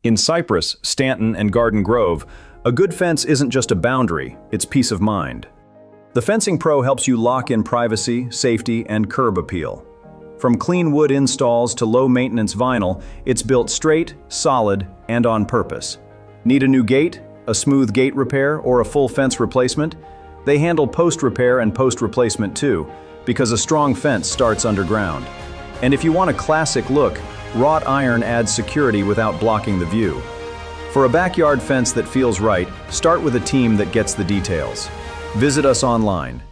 In Cypress, Stanton, and Garden Grove, a good fence isn't just a boundary, it's peace of mind. The Fencing Pro helps you lock in privacy, safety, and curb appeal. From clean wood installs to low-maintenance vinyl, it's built straight, solid, and on purpose. Need a new gate, a smooth gate repair, or a full fence replacement? They handle post-repair and post-replacement too, because a strong fence starts underground. And if you want a classic look, wrought iron adds security without blocking the view. For a backyard fence that feels right, start with a team that gets the details. Visit us online